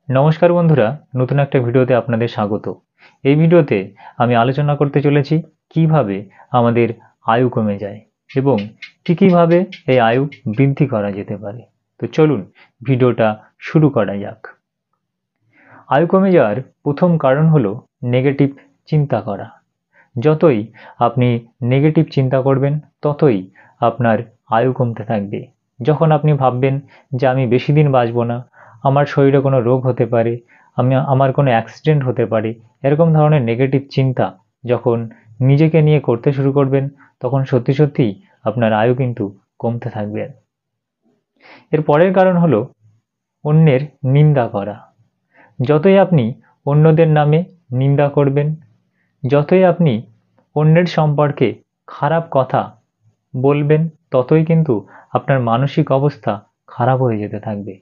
নমস্কার বন্ধুরা, নতুন একটা ভিডিওতে আপনাদের স্বাগত। এই ভিডিওতে আমি আলোচনা করতে চলেছি কিভাবে আমাদের আয়ু কমে যায় এবং কীভাবে এই আয়ু বৃদ্ধি করা যেতে পারে। তো চলুন ভিডিওটা শুরু করা যাক। আয়ু কমে যাওয়ার প্রথম কারণ হলো নেগেটিভ চিন্তা করা। যতই আপনি নেগেটিভ চিন্তা করবেন ততই আপনার আয়ু কমতে থাকবে। যখন আপনি ভাববেন যে আমি বেশি দিন বাঁচব না, আমার শরীরে কোনো রোগ হতে পারে, আমার কোনো অ্যাক্সিডেন্ট হতে পারে, এরকম ধরনের নেগেটিভ চিন্তা যখন নিজেকে নিয়ে করতে শুরু করবেন, তখন সত্যি সত্যিই আপনার আয়ু কিন্তু কমতে থাকবে। এর পরের কারণ হলো অন্যের নিন্দা করা। যতই আপনি অন্যদের নামে নিন্দা করবেন, যতই আপনি অন্যের সম্পর্কে খারাপ কথা বলবেন, ততই কিন্তু আপনার মানসিক অবস্থা খারাপ হয়ে যেতে থাকবে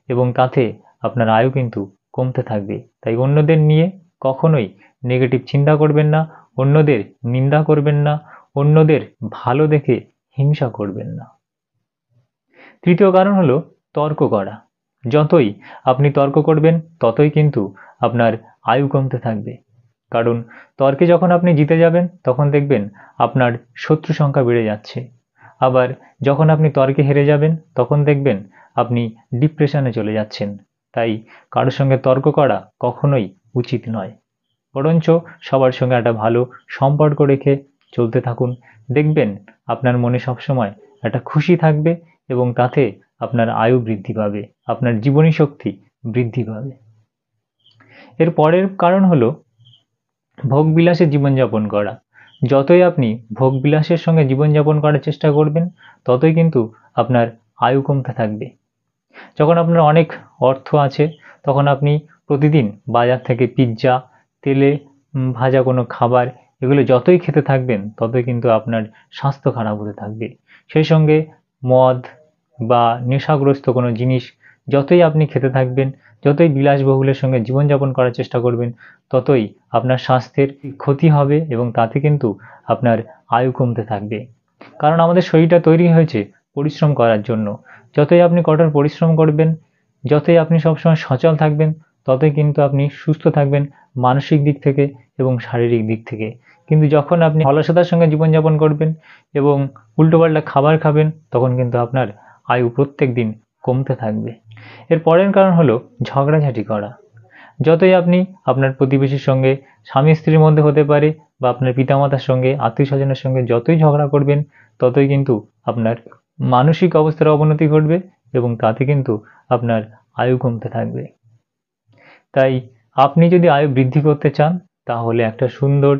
এবং তাতে আপনার আয়ু কিন্তু কমতে থাকবে। তাই অন্যদের নিয়ে কখনোই নেগেটিভ চিন্তা করবেন না, অন্যদের নিন্দা করবেন না, অন্যদের ভালো দেখে হিংসা করবেন না। তৃতীয় কারণ হলো তর্ক করা। যতই আপনি তর্ক করবেন ততই কিন্তু আপনার আয়ু কমতে থাকবে। কারণ তর্কে যখন আপনি জিতে যাবেন তখন দেখবেন আপনার শত্রু সংখ্যা বেড়ে যাচ্ছে। আবার যখন আপনি তর্কে হেরে যাবেন তখন দেখবেন আপনি ডিপ্রেশনে চলে যাচ্ছেন। তাই কারোর সঙ্গে তর্ক করা কখনোই উচিত নয়। বরঞ্চ সবার সঙ্গে একটা ভালো সম্পর্ক রেখে চলতে থাকুন। দেখবেন আপনার মনে সবসময় একটা খুশি থাকবে এবং তাতে আপনার আয়ু বৃদ্ধি পাবে, আপনার জীবনী শক্তি বৃদ্ধি পাবে। এর পরের কারণ হলো ভোগবিলাসে জীবনযাপন করা। যতই আপনি ভোগবিলাসের সঙ্গে জীবনযাপন করার চেষ্টা করবেন ততই কিন্তু আপনার আয়ু কমতে থাকবে। যখন আপনার অনেক অর্থ আছে তখন আপনি প্রতিদিন বাজার থেকে পিৎজা, তেলে ভাজা কোনো খাবার, এগুলো যতই খেতে থাকবেন ততই কিন্তু আপনার স্বাস্থ্য খারাপ হতে থাকবে। সেই সঙ্গে মদ বা নেশাগ্রস্ত কোনো জিনিস যতই আপনি খেতে থাকবেন, যতই বিলাসবহুলের সঙ্গে জীবনযাপন করার চেষ্টা করবেন, ততই আপনার স্বাস্থ্যের ক্ষতি হবে এবং তাতে কিন্তু আপনার আয়ু কমতে থাকবে। কারণ আমাদের শরীরটা তৈরি হয়েছে পরিশ্রম করার জন্য। যতই আপনি কঠোর পরিশ্রম করবেন, যতই আপনি সবসময় সচল থাকবেন, ততই কিন্তু আপনি সুস্থ থাকবেন মানসিক দিক থেকে এবং শারীরিক দিক থেকে। কিন্তু যখন আপনি অলসতার সঙ্গে জীবনযাপন করবেন এবং উল্টোপাল্টা খাবার খাবেন, তখন কিন্তু আপনার আয়ু প্রত্যেক দিন কমতে থাকবে। এর পরের কারণ হলো ঝগড়াঝাটি করা। যতই আপনি আপনার প্রতিবেশীর সঙ্গে, স্বামী স্ত্রীর মধ্যে হতে পারে বা আপনার পিতামাতার সঙ্গে, আত্মীয় স্বজনের সঙ্গে যতই ঝগড়া করবেন ততই কিন্তু আপনার মানসিক অবস্থার অবনতি ঘটবে এবং তাতে কিন্তু আপনার আয়ু কমতে থাকবে। তাই আপনি যদি আয়ু বৃদ্ধি করতে চান তাহলে একটা সুন্দর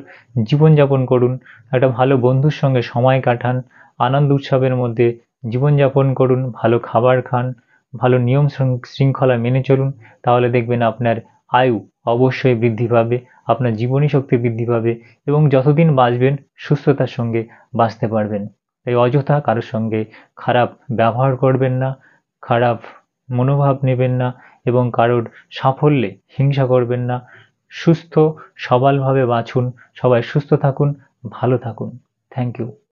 জীবনযাপন করুন, একটা ভালো বন্ধুর সঙ্গে সময় কাটান, আনন্দ উৎসবের মধ্যে জীবনযাপন করুন, ভালো খাবার খান, ভালো নিয়ম শৃঙ্খলা মেনে চলুন। তাহলে দেখবেন আপনার আয়ু অবশ্যই বৃদ্ধি পাবে, আপনার জীবনী শক্তি বৃদ্ধি পাবে এবং যতদিন বাঁচবেন সুস্থতার সঙ্গে বাঁচতে পারবেন। তাই অযথা কারোর সঙ্গে খারাপ ব্যবহার করবেন না, খারাপ মনোভাব নেবেন না এবং কারোর সাফল্যে হিংসা করবেন না। সুস্থ সবলভাবে বাঁচুন, সবাই সুস্থ থাকুন, ভালো থাকুন। Thank you.